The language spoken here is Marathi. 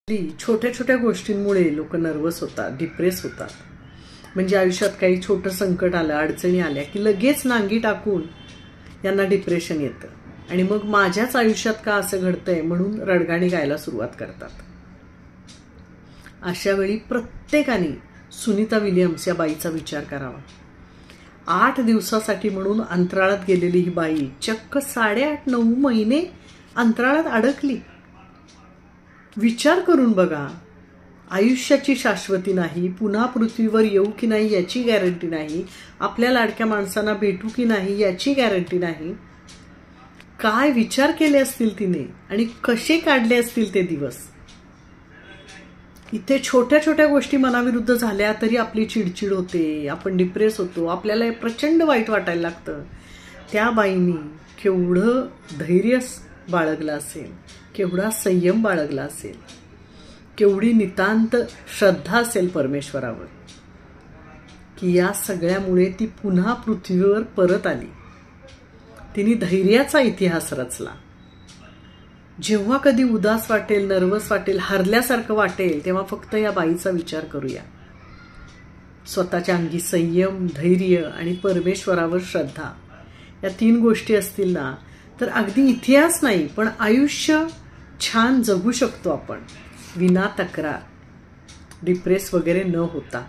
छोट्या छोट्या गोष्टींमुळे लोक नर्वस होतात, डिप्रेस होतात. म्हणजे आयुष्यात काही छोटं संकट आलं, अडचणी आल्या की लगेच नांगी टाकून यांना डिप्रेशन येतं आणि मग माझ्याच आयुष्यात का असं घडतंय म्हणून रडगाणी गायला सुरुवात करतात. अशा वेळी प्रत्येकाने सुनीता विलियम्स या बाईचा विचार करावा. 8 दिवसासाठी म्हणून अंतराळात गेलेली ही बाई चक्क 8.5-9 महिने अंतराळात अडकली. विचार करून बघा, आयुष्याची शाश्वती नाही, पुन्हा पृथ्वीवर येऊ की नाही याची गॅरंटी नाही, आपल्या लाडक्या माणसांना भेटू की नाही याची गॅरंटी नाही. काय विचार केले असतील तिने आणि कसे काढले असतील ते दिवस. इथे छोट्या छोट्या गोष्टी मनाविरुद्ध झाल्या तरी आपली चिडचिड होते, आपण डिप्रेस होतो, आपल्याला प्रचंड वाईट वाटायला लागतं. त्या बाईंनी केवढं धैर्य बाळगलं असेल, केवढा संयम बाळगला असेल, केवढी नितांत श्रद्धा असेल परमेश्वरावर, की या सगळ्यामुळे ती पुन्हा पृथ्वीवर परत आली. तिने धैर्याचा इतिहास रचला. जेव्हा कधी उदास वाटेल, नर्वस वाटेल, हरल्यासारखं वाटेल, तेव्हा फक्त या बाईचा विचार करूया. स्वतःच्या अंगी संयम, धैर्य आणि परमेश्वरावर श्रद्धा, या 3 गोष्टी असतील ना तर अगदी इतिहास नाही पण आयुष्य छान जगू शकतो आपण, विना तक्रार, डिप्रेस वगैरे न होता.